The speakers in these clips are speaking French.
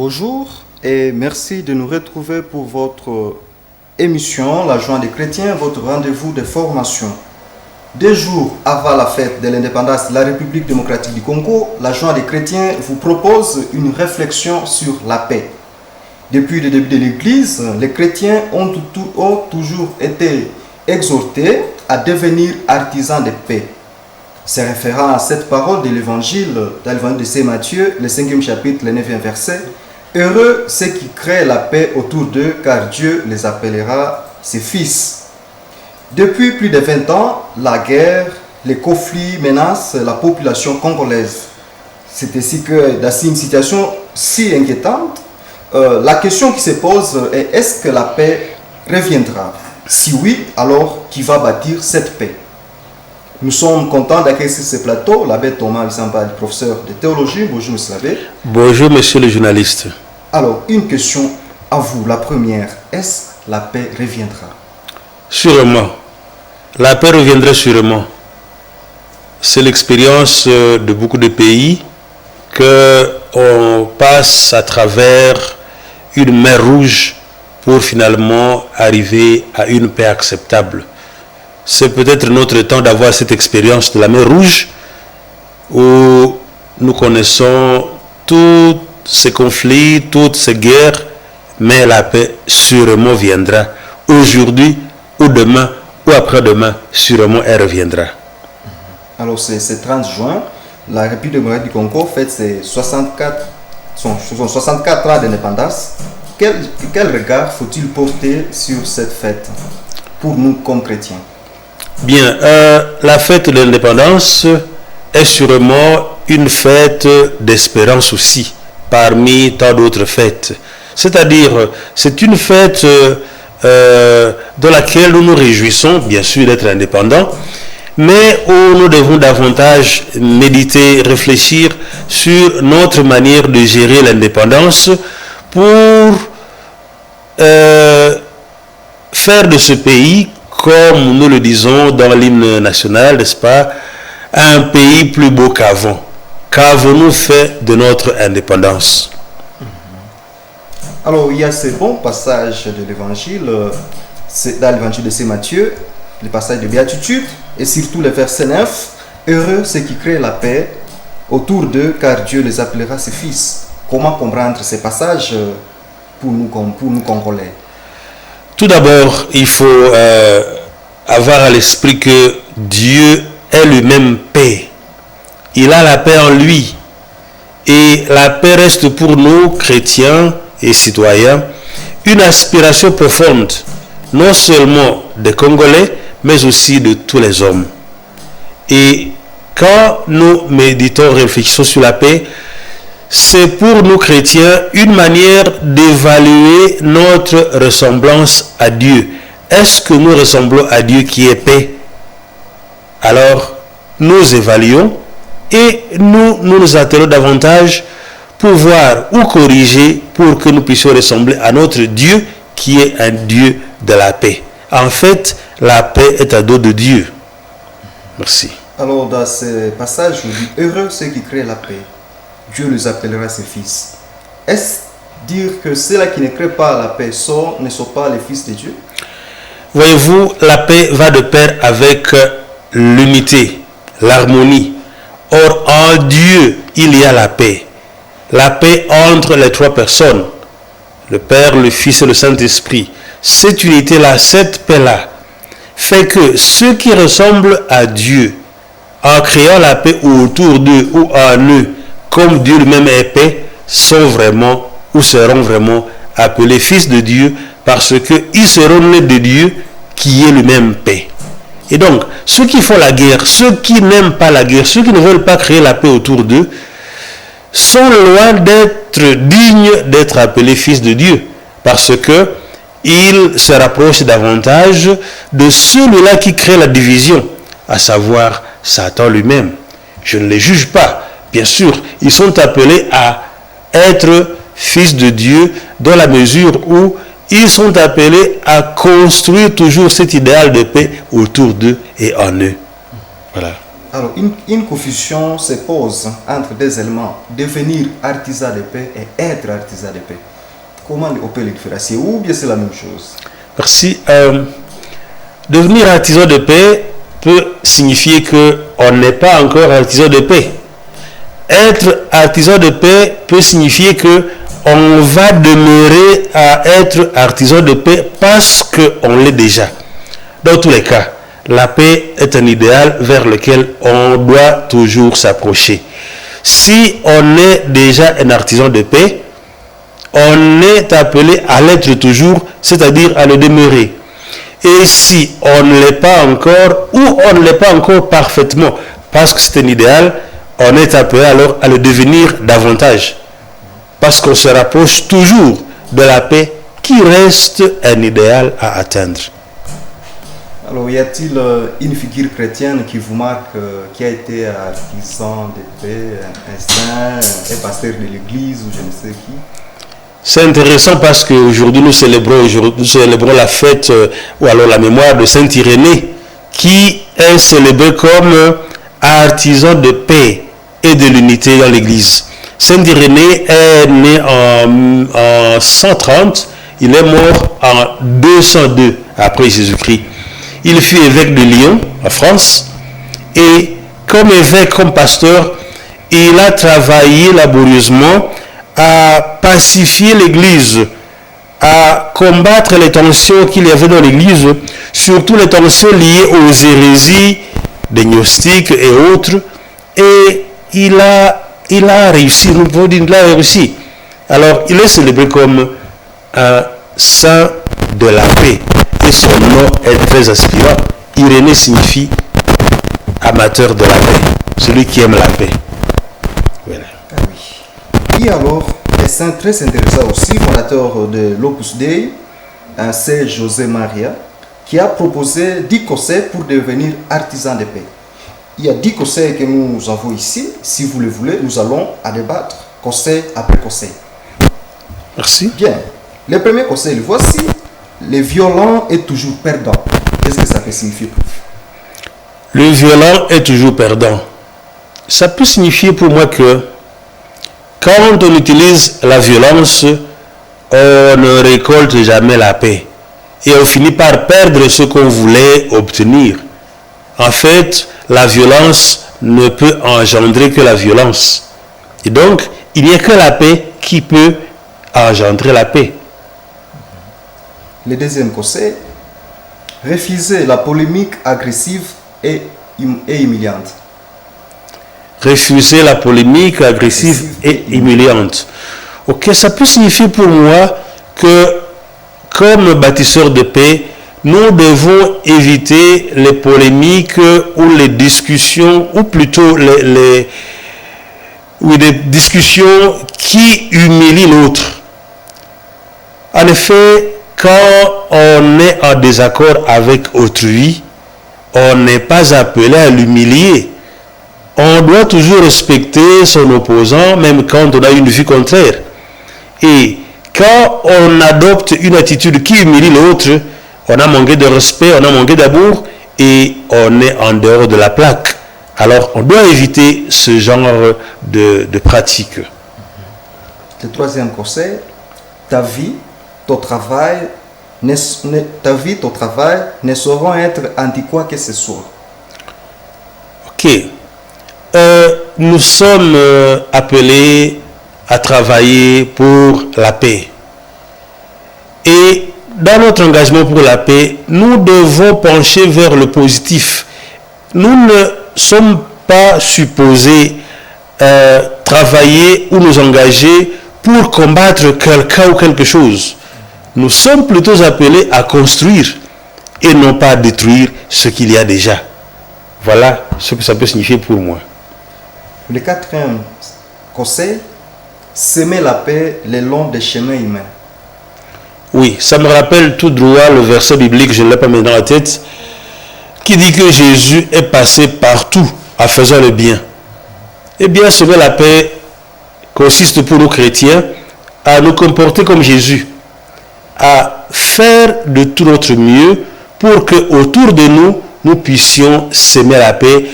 Bonjour et merci de nous retrouver pour votre émission La Joie des chrétiens, votre rendez-vous de formation. 2 jours avant la fête de l'indépendance de la République démocratique du Congo, La Joie des chrétiens vous propose une réflexion sur la paix. Depuis le début de l'Église, les chrétiens ont toujours été exhortés à devenir artisans de paix. C'est référent à cette parole de l'évangile de Saint Matthieu, le 5e chapitre, le 9e verset. Heureux ceux qui créent la paix autour d'eux, car Dieu les appellera ses fils. Depuis plus de 20 ans, la guerre, les conflits menacent la population congolaise. C'est ainsi que dans une situation si inquiétante, la question qui se pose est: est-ce que la paix reviendra? Si oui, alors qui va bâtir cette paix? Nous sommes contents d'accueillir sur ce plateau l'abbé Thomas Isamba, professeur de théologie. Bonjour, monsieur l'abbé. Bonjour, monsieur le journaliste. Alors, une question à vous. La première, est-ce que la paix reviendra? Sûrement. La paix reviendra sûrement. C'est l'expérience de beaucoup de pays qu'on passe à travers une mer rouge pour finalement arriver à une paix acceptable. C'est peut-être notre temps d'avoir cette expérience de la mer Rouge où nous connaissons tous ces conflits, toutes ces guerres, mais la paix sûrement viendra. Aujourd'hui ou demain ou après-demain, sûrement elle reviendra. Alors c'est 30 juin, la République démocratique du Congo fête ses 64 ans d'indépendance. Quel regard faut-il porter sur cette fête pour nous comme chrétiens? Bien, la fête de l'indépendance est sûrement une fête d'espérance aussi, parmi tant d'autres fêtes. C'est-à-dire, c'est une fête dans laquelle nous nous réjouissons, bien sûr, d'être indépendants, mais où nous devons davantage méditer, réfléchir sur notre manière de gérer l'indépendance pour faire de ce pays, comme nous le disons dans l'hymne national, n'est-ce pas, un pays plus beau qu'avant. Qu'avons-nous fait de notre indépendance? Alors, il y a ce bon passage de l'évangile, dans l'évangile de Saint Matthieu, le passage de béatitude, et surtout le verset 9, heureux ceux qui créent la paix autour d'eux, car Dieu les appellera ses fils. Comment comprendre ces passages pour nous Congolais? Tout d'abord, il faut avoir à l'esprit que Dieu est lui-même paix. Il a la paix en lui. Et la paix reste pour nous, chrétiens et citoyens, une aspiration profonde, non seulement des Congolais, mais aussi de tous les hommes. Et quand nous méditons, réfléchissons sur la paix, c'est pour nous chrétiens une manière d'évaluer notre ressemblance à Dieu. Est-ce que nous ressemblons à Dieu qui est paix? Alors, nous évaluons et nous attelons davantage pour voir ou corriger pour que nous puissions ressembler à notre Dieu qui est un Dieu de la paix. En fait, la paix est un don de Dieu. Merci. Alors, dans ce passage, je dis: heureux ceux qui créent la paix, Dieu les appellera ses fils. Est-ce dire que ceux-là qui ne créent pas la paix ne sont pas les fils de Dieu? Voyez-vous, la paix va de pair avec l'unité, l'harmonie. Or, en Dieu, il y a la paix. La paix entre les 3 personnes, le Père, le Fils et le Saint-Esprit. Cette unité-là, cette paix-là, fait que ceux qui ressemblent à Dieu, en créant la paix autour d'eux ou en eux, comme Dieu lui-même est paix, sont vraiment ou seront vraiment appelés fils de Dieu, parce qu'ils seront nés de Dieu qui est lui-même paix. Et donc, ceux qui font la guerre, ceux qui n'aiment pas la guerre, ceux qui ne veulent pas créer la paix autour d'eux, sont loin d'être dignes d'être appelés fils de Dieu, parce que ils se rapprochent davantage de celui-là qui crée la division, à savoir Satan lui-même. Je ne les juge pas. Bien sûr, ils sont appelés à être fils de Dieu dans la mesure où ils sont appelés à construire toujours cet idéal de paix autour d'eux et en eux. Voilà. Alors, une confusion se pose entre deux éléments, devenir artisan de paix et être artisan de paix. Comment on peut les différencier ou bien c'est la même chose? Merci. Devenir artisan de paix peut signifier qu'on n'est pas encore artisan de paix. Être artisan de paix peut signifier qu'on va demeurer à être artisan de paix parce qu'on l'est déjà. Dans tous les cas, la paix est un idéal vers lequel on doit toujours s'approcher. Si on est déjà un artisan de paix, on est appelé à l'être toujours, c'est-à-dire à le demeurer. Et si on ne l'est pas encore, ou on ne l'est pas encore parfaitement, parce que c'est un idéal, on est appelé alors à le devenir davantage. Parce qu'on se rapproche toujours de la paix qui reste un idéal à atteindre. Alors, y a-t-il une figure chrétienne qui vous marque, qui a été artisan de paix, un saint, un pasteur de l'église ou je ne sais qui? C'est intéressant parce qu'aujourd'hui nous célébrons la fête ou alors la mémoire de Saint Irénée qui est célébré comme artisan de paix et de l'unité dans l'église. Saint Irénée est né en 130, il est mort en 202 après Jésus-Christ. Il fut évêque de Lyon en France et comme évêque, comme pasteur, il a travaillé laborieusement à pacifier l'église, à combattre les tensions qu'il y avait dans l'église, surtout les tensions liées aux hérésies, des gnostiques et autres. Et il a réussi, nous pouvons dire qu'il a réussi. Alors, il est célébré comme un saint de la paix. Et son nom est très inspirant. Irénée signifie amateur de la paix, celui qui aime la paix. Voilà. Ah oui. Et alors, un saint très intéressant aussi, fondateur de l'Opus Dei, un saint José Maria, qui a proposé 10 conseils pour devenir artisan de paix. Il y a 10 conseils que nous avons ici. Si vous le voulez, nous allons à débattre, conseil après conseil. Merci. Bien. Le premier conseil, le voici. Le violent est toujours perdant. Qu'est-ce que ça peut signifier pour vous? Le violent est toujours perdant. Ça peut signifier pour moi que quand on utilise la violence, on ne récolte jamais la paix. Et on finit par perdre ce qu'on voulait obtenir. En fait, la violence ne peut engendrer que la violence. Et donc, il n'y a que la paix qui peut engendrer la paix. Le deuxième conseil, refuser la polémique agressive et humiliante. Refuser la polémique agressive et humiliante. Ok, ça peut signifier pour moi que, comme bâtisseurs de paix, nous devons éviter les polémiques ou les discussions, ou plutôt les discussions qui humilient l'autre. En effet, quand on est en désaccord avec autrui, on n'est pas appelé à l'humilier. On doit toujours respecter son opposant, même quand on a une vue contraire. Et quand on adopte une attitude qui humilie l'autre, on a manqué de respect, on a manqué d'amour et on est en dehors de la plaque. Alors, on doit éviter ce genre de pratique. Le troisième conseil, ta vie, ton travail ne sauront être antiquois que ce soit. Ok. Nous sommes appelés à travailler pour la paix. Et dans notre engagement pour la paix, nous devons pencher vers le positif. Nous ne sommes pas supposés travailler ou nous engager pour combattre quelqu'un ou quelque chose. Nous sommes plutôt appelés à construire et non pas à détruire ce qu'il y a déjà. Voilà ce que ça peut signifier pour moi. Le quatrième conseil, semer la paix le long des chemins humains. Oui, ça me rappelle tout droit le verset biblique, je ne l'ai pas mis dans la tête, qui dit que Jésus est passé partout en faisant le bien. Eh bien, semer la paix consiste pour nous chrétiens à nous comporter comme Jésus, à faire de tout notre mieux pour que autour de nous, nous puissions semer la paix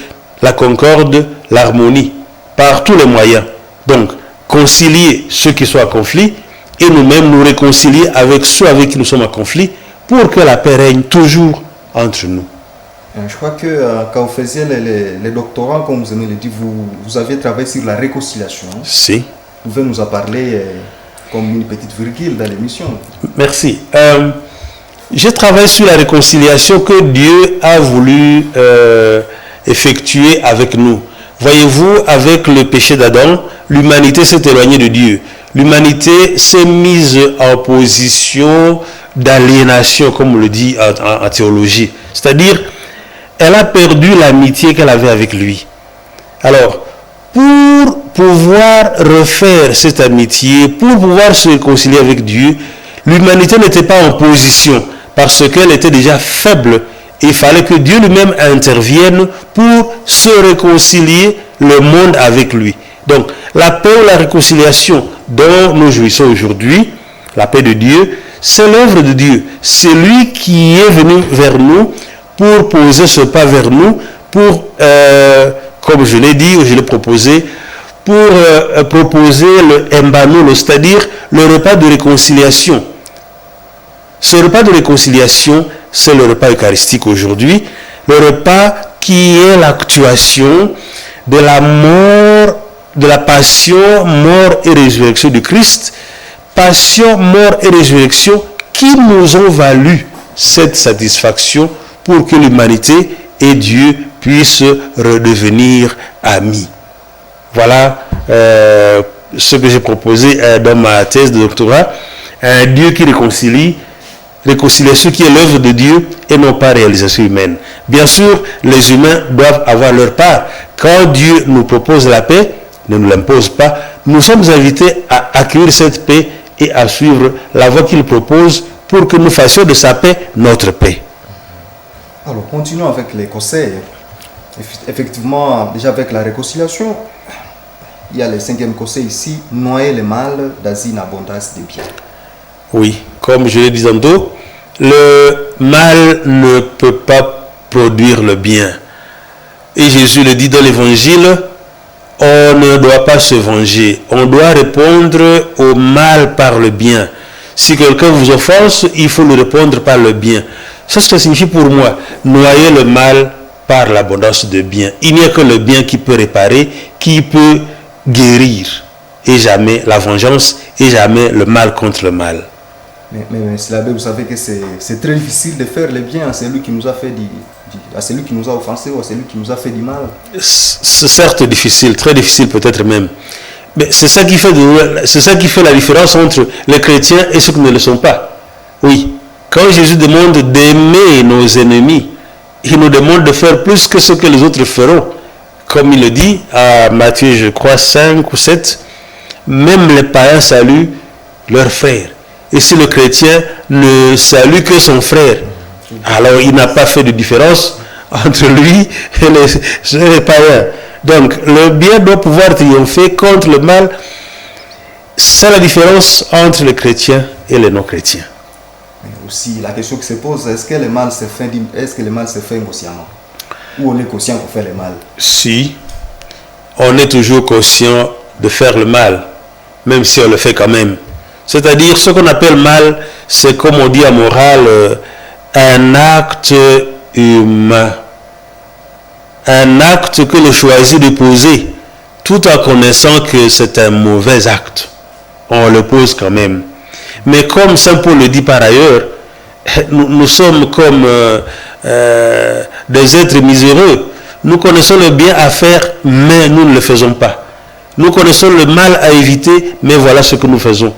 la concorde, l'harmonie, par tous les moyens. Donc, concilier ceux qui sont en conflit et nous-mêmes nous réconcilier avec ceux avec qui nous sommes en conflit pour que la paix règne toujours entre nous. Je crois que quand vous faisiez les doctorats, comme vous aimez le dire, vous aviez travaillé sur la réconciliation. Si. Vous pouvez nous en parler comme une petite virgule dans l'émission. Merci. J'ai travaillé sur la réconciliation que Dieu a voulu effectuer avec nous. Voyez-vous, avec le péché d'Adam, l'humanité s'est éloignée de Dieu. L'humanité s'est mise en position d'aliénation, comme on le dit en théologie. C'est-à-dire, elle a perdu l'amitié qu'elle avait avec lui. Alors, pour pouvoir refaire cette amitié, pour pouvoir se réconcilier avec Dieu, l'humanité n'était pas en position parce qu'elle était déjà faible. Il fallait que Dieu lui-même intervienne pour se réconcilier le monde avec lui. Donc, la paix ou la réconciliation dont nous jouissons aujourd'hui, la paix de Dieu, c'est l'œuvre de Dieu. C'est lui qui est venu vers nous pour poser ce pas vers nous, pour, comme je l'ai dit ou je l'ai proposé, pour proposer le Mbano, c'est-à-dire le repas de réconciliation. Ce repas de réconciliation, c'est le repas eucharistique aujourd'hui, le repas qui est l'actuation de la mort, de la passion, mort et résurrection de Christ, passion, mort et résurrection qui nous ont valu cette satisfaction pour que l'humanité et Dieu puissent redevenir amis. Voilà ce que j'ai proposé dans ma thèse de doctorat. Un Dieu qui réconcilie ce qui est l'œuvre de Dieu et non pas réalisation humaine. Bien sûr, les humains doivent avoir leur part. Quand Dieu nous propose la paix, ne nous l'impose pas, nous sommes invités à accueillir cette paix et à suivre la voie qu'il propose pour que nous fassions de sa paix notre paix. Alors, continuons avec les conseils. Effectivement, déjà avec la réconciliation, il y a le 5e conseil ici, noyer le mal dans une abondance de biens. Oui, comme je l'ai dit tantôt, le mal ne peut pas produire le bien. Et Jésus le dit dans l'évangile, on ne doit pas se venger. On doit répondre au mal par le bien. Si quelqu'un vous offense, il faut lui répondre par le bien. Ça signifie pour moi, noyer le mal par l'abondance de bien. Il n'y a que le bien qui peut réparer, qui peut guérir. Et jamais la vengeance, et jamais le mal contre le mal. Mais l'abbé, vous savez que c'est très difficile de faire le bien à celui qui nous a fait à celui qui nous a offensé ou à celui qui nous a fait du mal. C'est certes difficile, très difficile peut-être même. Mais c'est ça qui fait la différence entre les chrétiens et ceux qui ne le sont pas. Oui, quand Jésus demande d'aimer nos ennemis, il nous demande de faire plus que ce que les autres feront. Comme il le dit à Matthieu, je crois, 5 ou 7, même les païens saluent leurs frères. Et si le chrétien ne salue que son frère, alors il n'a pas fait de différence entre lui et les païens. Donc le bien doit pouvoir triompher contre le mal. C'est la différence entre les chrétiens et les non-chrétiens. Mais aussi, la question qui se pose, est-ce que le mal se fait inconsciemment? Ou on est conscient qu'on fait le mal? Si, on est toujours conscient de faire le mal, même si on le fait quand même. C'est-à-dire, ce qu'on appelle mal, c'est comme on dit en morale, un acte humain. Un acte que l'on choisit de poser, tout en connaissant que c'est un mauvais acte. On le pose quand même. Mais comme Saint Paul le dit par ailleurs, nous sommes comme des êtres miséreux. Nous connaissons le bien à faire, mais nous ne le faisons pas. Nous connaissons le mal à éviter, mais voilà ce que nous faisons.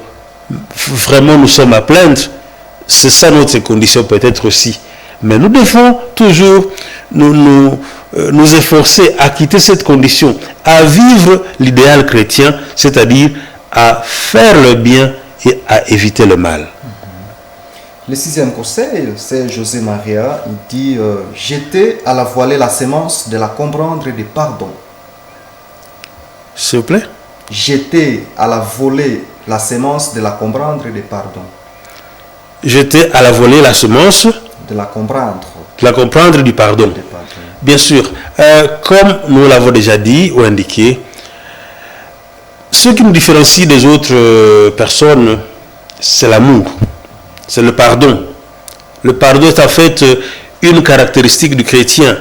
Vraiment, nous sommes à plaindre. C'est ça notre condition peut-être aussi. Mais nous devons toujours nous efforcer à quitter cette condition, à vivre l'idéal chrétien, c'est-à-dire à faire le bien et à éviter le mal. Le 6e conseil, c'est José Maria, il dit jeter à la voilée la sémence de la comprendre et de pardon. S'il vous plaît? Jeter à la volée la sémence de la comprendre et de pardon. Jeter à la volée la semence de la comprendre. De la comprendre du pardon. Bien sûr, Comme nous l'avons déjà dit ou indiqué, ce qui nous différencie des autres personnes, c'est l'amour, c'est le pardon. Le pardon est en fait une caractéristique du chrétien.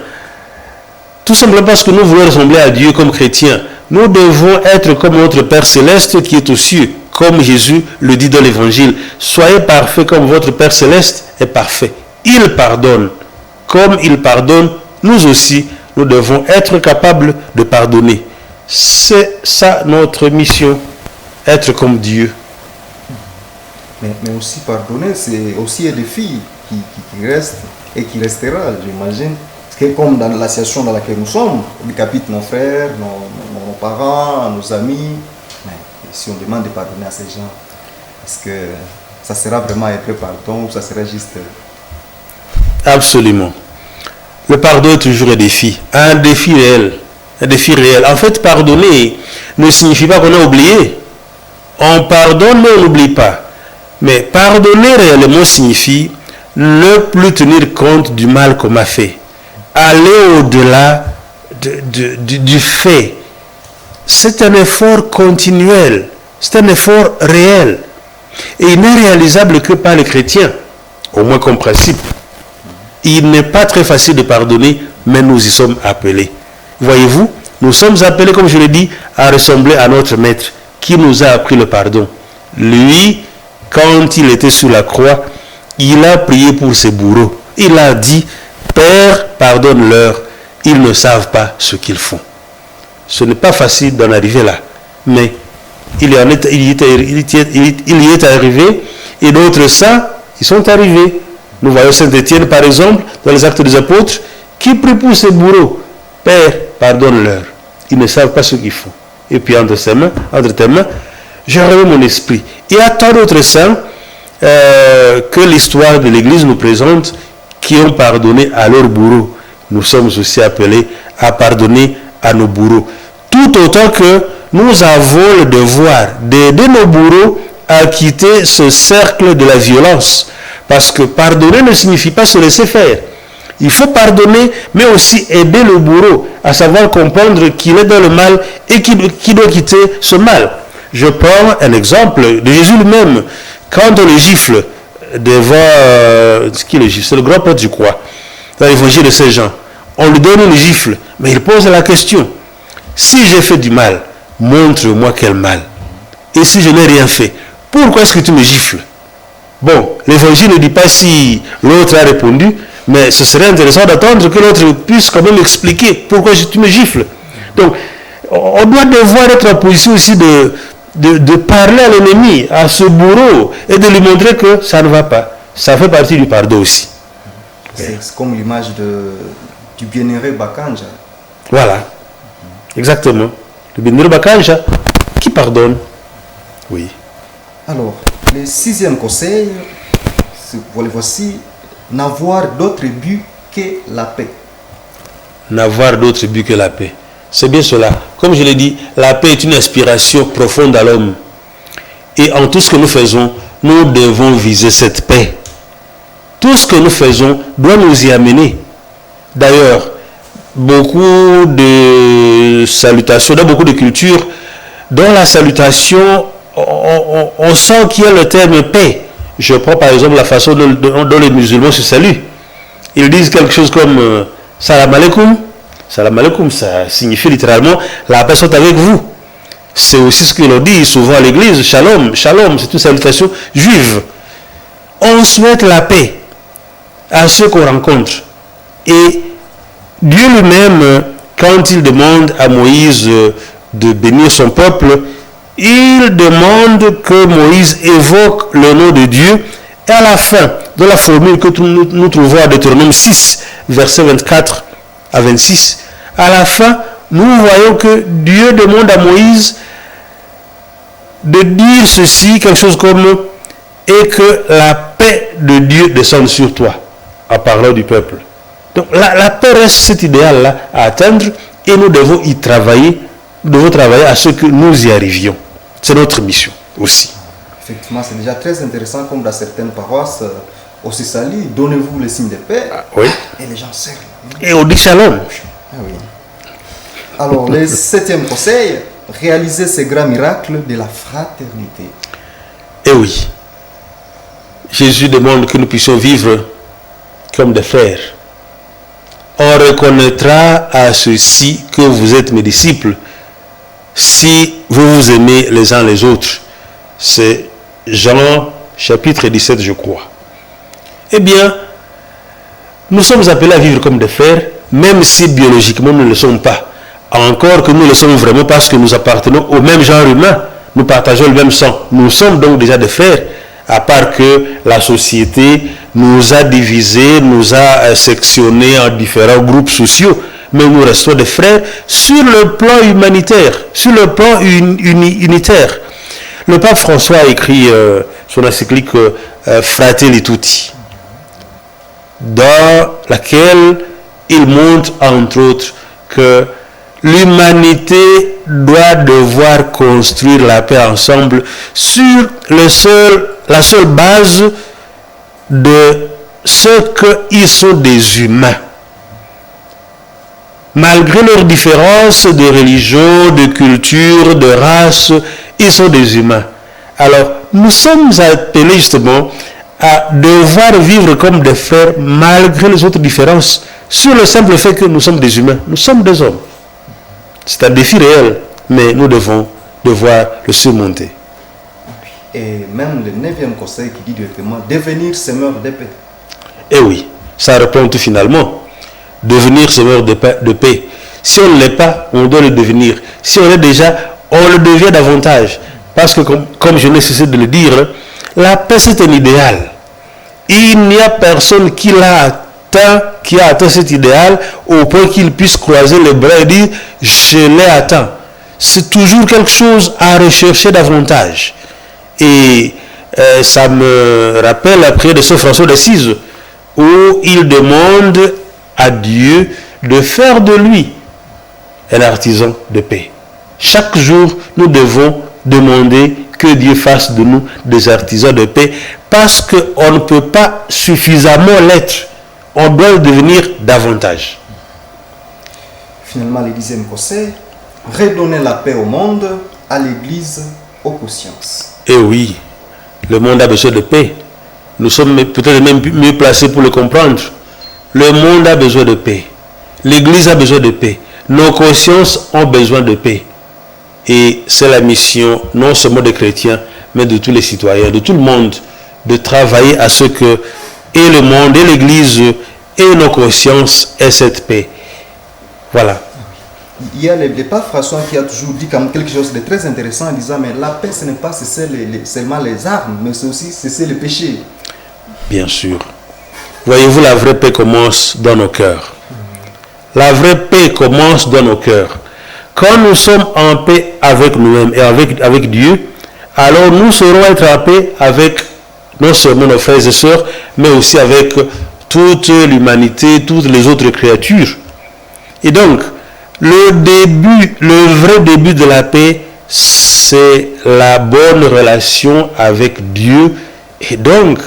Tout simplement parce que nous voulons ressembler à Dieu comme chrétiens. Nous devons être comme notre Père Céleste qui est aux cieux, comme Jésus le dit dans l'Évangile. Soyez parfaits comme votre Père Céleste est parfait. Il pardonne. Comme il pardonne, nous aussi, nous devons être capables de pardonner. C'est ça notre mission, être comme Dieu. Mais aussi pardonner, c'est aussi un défi qui reste et qui restera, j'imagine. Parce que comme dans la situation dans laquelle nous sommes, on décapite nos frères, nos parents, nos amis. Mais si on demande de pardonner à ces gens, est-ce que ça sera vraiment un vrai pardon ou ça sera juste... Absolument. Le pardon est toujours un défi réel. Un défi réel. En fait, pardonner ne signifie pas qu'on a oublié. On pardonne, mais on n'oublie pas. Mais pardonner réellement signifie ne plus tenir compte du mal qu'on m'a fait. Aller au-delà du fait. C'est un effort continuel. C'est un effort réel. Et il n'est réalisable que par les chrétiens, au moins comme principe. Il n'est pas très facile de pardonner, mais nous y sommes appelés. Voyez-vous, nous sommes appelés, comme je l'ai dit, à ressembler à notre Maître qui nous a appris le pardon. Lui, quand il était sous la croix, il a prié pour ses bourreaux. Il a dit, Père, pardonne-leur, ils ne savent pas ce qu'ils font. Ce n'est pas facile d'en arriver là, mais il y est arrivé, et d'autres saints, ils sont arrivés. Nous voyons Saint Étienne, par exemple, dans les Actes des Apôtres, qui prie pour ses bourreaux. Père, pardonne-leur, ils ne savent pas ce qu'ils font. Et puis entre tes mains, je remets mon esprit. Il y a tant d'autres saints que l'histoire de l'Église nous présente qui ont pardonné à leurs bourreaux. Nous sommes aussi appelés à pardonner à nos bourreaux. Tout autant que nous avons le devoir d'aider nos bourreaux à quitter ce cercle de la violence. Parce que pardonner ne signifie pas se laisser faire. Il faut pardonner, mais aussi aider le bourreau à savoir comprendre qu'il est dans le mal et qu'il doit quitter ce mal. Je prends un exemple de Jésus lui-même. Quand on le gifle devant... qui le gifle? C'est le grand prêtre du croix. Dans l'évangile de Saint Jean. On lui donne une gifle, mais il pose la question. Si j'ai fait du mal, montre-moi quel mal. Et si je n'ai rien fait, pourquoi est-ce que tu me gifles? Bon, l'évangile ne dit pas si l'autre a répondu, mais ce serait intéressant d'attendre que l'autre puisse quand même expliquer pourquoi tu me gifles. Donc, on doit devoir être en position aussi de parler à l'ennemi, à ce bourreau, et de lui montrer que ça ne va pas. Ça fait partie du pardon aussi. C'est comme l'image du bienheureux Bakanja. Voilà, exactement. Le bienheureux Bakanja qui pardonne. Oui. Alors, le 6e conseil, voici, n'avoir d'autre but que la paix. N'avoir d'autre but que la paix. C'est bien cela. Comme je l'ai dit, la paix est une inspiration profonde à l'homme. Et en tout ce que nous faisons, nous devons viser cette paix. Tout ce que nous faisons doit nous y amener. D'ailleurs, beaucoup de salutations, dans beaucoup de cultures, dans la salutation, on sent qu'il y a le terme paix. Je prends par exemple la façon dont les musulmans se saluent. Ils disent quelque chose comme salam alaikum. Salam alaikum, ça signifie littéralement la paix soit avec vous. C'est aussi ce que l'on dit souvent à l'église, shalom. Shalom, c'est une salutation juive. On souhaite la paix à ceux qu'on rencontre. Et Dieu lui-même, quand il demande à Moïse de bénir son peuple, il demande que Moïse évoque le nom de Dieu. Et à la fin de la formule que nous trouvons à Deutéronome 6, versets 24 à 26, à la fin, nous voyons que Dieu demande à Moïse de dire ceci, quelque chose comme « et que la paix de Dieu descende sur toi », en parlant du peuple. Donc la paix reste cet idéal-là à atteindre et nous devons y travailler, nous devons travailler à ce que nous y arrivions. C'est notre mission aussi. Effectivement, c'est déjà très intéressant comme dans certaines paroisses au Cicely, donnez-vous le signe de paix oui. et les gens servent. Et on dit shalom. Ah oui. Alors, le 7e conseil, réaliser ces grands miracles de la fraternité. Eh oui, Jésus demande que nous puissions vivre comme des frères. On reconnaîtra à ceux-ci que vous êtes mes disciples si vous vous aimez les uns les autres. C'est Jean chapitre 17, je crois. Eh bien, nous sommes appelés à vivre comme des frères, même si biologiquement nous ne le sommes pas. Encore que nous le sommes vraiment parce que nous appartenons au même genre humain. Nous partageons le même sang. Nous sommes donc déjà des frères, à part que la société nous a divisés, nous a sectionnés en différents groupes sociaux. Mais nous restons des frères sur le plan humanitaire, sur le plan unitaire. Le pape François a écrit son encyclique Fratelli Tutti, dans laquelle il montre entre autres que l'humanité doit devoir construire la paix ensemble sur la seule base de ce qu'ils sont des humains. Malgré leurs différences de religion, de culture, de race, ils sont des humains. Alors, nous sommes appelés justement à devoir vivre comme des frères malgré les autres différences, sur le simple fait que nous sommes des humains, nous sommes des hommes. C'est un défi réel, mais nous devons devoir le surmonter. Et même le 9e conseil qui dit directement devenir semeur de paix. Eh oui, ça répond tout finalement. Devenir semeur de paix. Si on ne l'est pas, on doit le devenir. Si on l'est déjà, on le devient davantage. Parce que comme je n'ai cessé de le dire, la paix c'est un idéal. Il n'y a personne qui a atteint cet idéal au point qu'il puisse croiser les bras et dire je l'ai atteint. C'est toujours quelque chose à rechercher davantage. Et ça me rappelle la prière de Saint François d'Assise où il demande à Dieu de faire de lui un artisan de paix. Chaque jour, nous devons demander que Dieu fasse de nous des artisans de paix parce qu'on ne peut pas suffisamment l'être. On doit le devenir davantage. Finalement, le 10e conseil, redonner la paix au monde, à l'Église, aux consciences. Eh oui, le monde a besoin de paix. Nous sommes peut-être même mieux placés pour le comprendre. Le monde a besoin de paix. L'Église a besoin de paix. Nos consciences ont besoin de paix. Et c'est la mission non seulement des chrétiens, mais de tous les citoyens, de tout le monde, de travailler à ce que et le monde, et l'Église, et nos consciences aient cette paix. Voilà. Il y a le pape François qui a toujours dit comme quelque chose de très intéressant en disant mais la paix ce n'est pas seulement les armes, mais c'est aussi cesser le péché. Bien sûr. Voyez-vous, la vraie paix commence dans nos cœurs. La vraie paix commence dans nos cœurs. Quand nous sommes en paix avec nous-mêmes et avec Dieu, alors nous saurons être en paix avec non seulement nos frères et sœurs, mais aussi avec toute l'humanité, toutes les autres créatures. Et donc, le vrai début de la paix, c'est la bonne relation avec Dieu et donc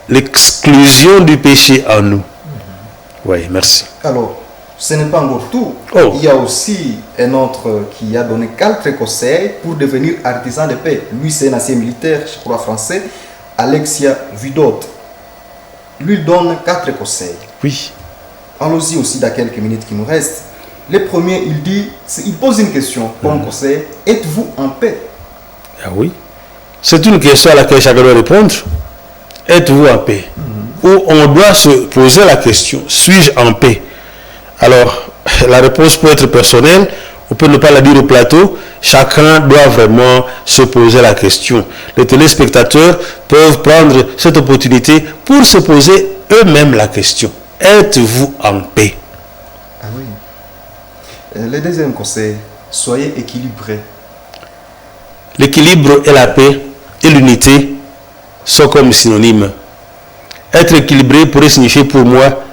l'exclusion du péché en nous. Oui, merci. Alors, ce n'est pas encore tout. Oh. Il y a aussi un autre qui a donné 4 conseils pour devenir artisan de paix. Lui, c'est un ancien militaire, je crois français, Alexia Vidot. Lui donne 4 conseils. Oui. Allons-y aussi dans quelques minutes qui nous restent. Le premier, il pose une question comme conseil. Êtes-vous en paix? Ah oui. C'est une question à laquelle chacun doit répondre. Êtes-vous en paix? Ou on doit se poser la question, suis-je en paix? Alors, la réponse peut être personnelle, on peut ne pas la dire au plateau. Chacun doit vraiment se poser la question. Les téléspectateurs peuvent prendre cette opportunité pour se poser eux-mêmes la question. Êtes-vous en paix? Ah oui. Le deuxième conseil, soyez équilibrés. L'équilibre et la paix et l'unité sont comme synonymes. Être équilibré pourrait signifier pour moi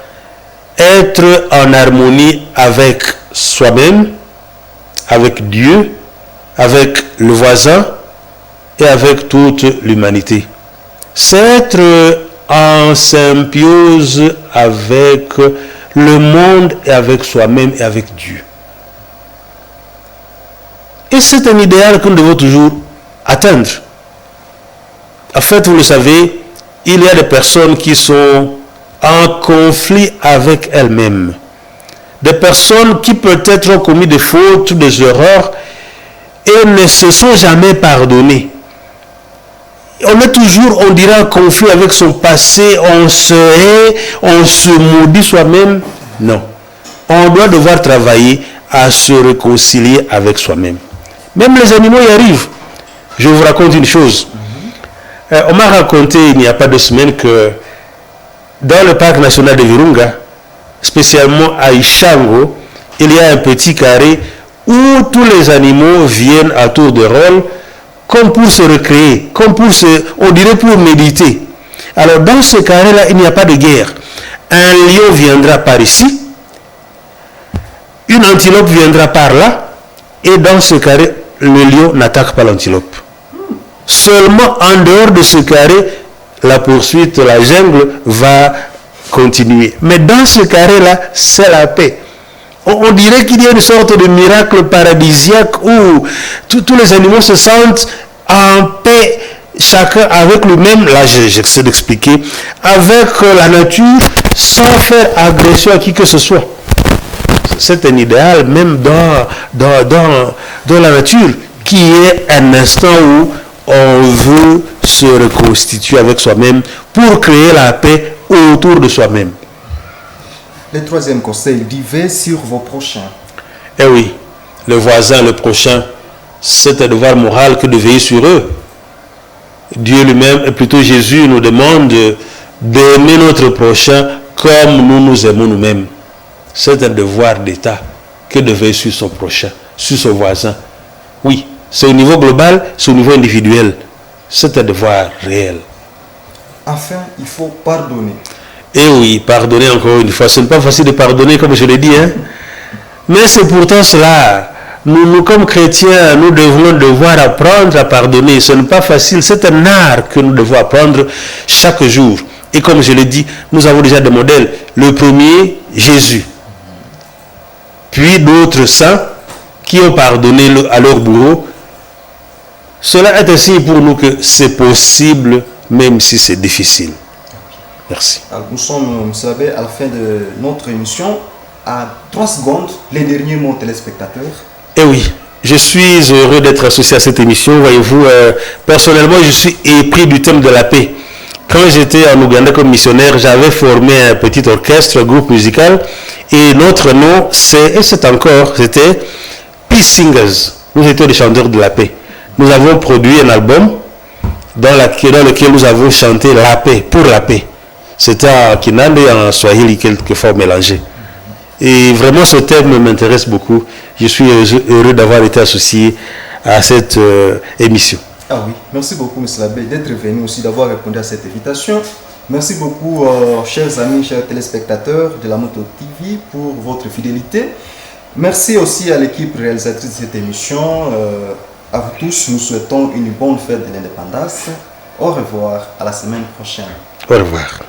être en harmonie avec soi-même, avec Dieu, avec le voisin et avec toute l'humanité. C'est être en symbiose avec le monde est avec soi-même et avec Dieu. Et c'est un idéal que nous devons toujours atteindre. En fait, vous le savez, il y a des personnes qui sont en conflit avec elles-mêmes. Des personnes qui peut-être ont commis des fautes, des erreurs et ne se sont jamais pardonnées. On est toujours, on dirait, en conflit avec son passé, on se hait, on se maudit soi-même. Non. On doit devoir travailler à se réconcilier avec soi-même. Même les animaux y arrivent. Je vous raconte une chose. On m'a raconté il n'y a pas 2 semaines que dans le parc national de Virunga, spécialement à Ishango, il y a un petit carré où tous les animaux viennent à tour de rôle comme pour se recréer, comme pour on dirait pour méditer. Alors dans ce carré-là, il n'y a pas de guerre. Un lion viendra par ici, une antilope viendra par là, et dans ce carré, le lion n'attaque pas l'antilope. Seulement en dehors de ce carré, la poursuite, la jungle va continuer. Mais dans ce carré-là, c'est la paix. On dirait qu'il y a une sorte de miracle paradisiaque où tous les animaux se sentent en paix, chacun avec lui-même, là j'essaie d'expliquer, avec la nature, sans faire agression à qui que ce soit. C'est un idéal même dans la nature, qui est un instant où on veut se reconstituer avec soi-même pour créer la paix autour de soi-même. Le 3e conseil dit veillez sur vos prochains. Eh oui, le voisin, le prochain, c'est un devoir moral que de veiller sur eux. Dieu lui-même, et plutôt Jésus, nous demande d'aimer notre prochain comme nous nous aimons nous-mêmes. C'est un devoir d'État que de veiller sur son prochain, sur son voisin. Oui, c'est au niveau global, c'est au niveau individuel. C'est un devoir réel. Enfin, il faut pardonner. Et oui, pardonner encore une fois. Ce n'est pas facile de pardonner, comme je l'ai dit. Mais c'est pourtant cela. Nous, comme chrétiens, nous devons devoir apprendre à pardonner. Ce n'est pas facile. C'est un art que nous devons apprendre chaque jour. Et comme je l'ai dit, nous avons déjà des modèles. Le premier, Jésus. Puis d'autres saints qui ont pardonné à leur bourreau. Cela est un signe pour nous que c'est possible, même si c'est difficile. Merci. Alors, nous sommes, vous savez, à la fin de notre émission. À 3 secondes, les derniers mots téléspectateurs. Eh oui, je suis heureux d'être associé à cette émission. Voyez-vous, personnellement, je suis épris du thème de la paix. Quand j'étais en Ouganda comme missionnaire, j'avais formé un petit orchestre, un groupe musical. Et notre nom, c'était Peace Singers. Nous étions des chanteurs de la paix. Nous avons produit un album dans lequel nous avons chanté la paix, pour la paix. C'était en Kinande et en Swahili, quelquefois mélangé. Et vraiment, ce thème m'intéresse beaucoup. Je suis heureux d'avoir été associé à cette émission. Ah oui, merci beaucoup, M. Labbé, d'être venu aussi, d'avoir répondu à cette invitation. Merci beaucoup, chers amis, chers téléspectateurs de la Moto TV, pour votre fidélité. Merci aussi à l'équipe réalisatrice de cette émission. À vous tous, nous souhaitons une bonne fête de l'indépendance. Au revoir, à la semaine prochaine. Au revoir.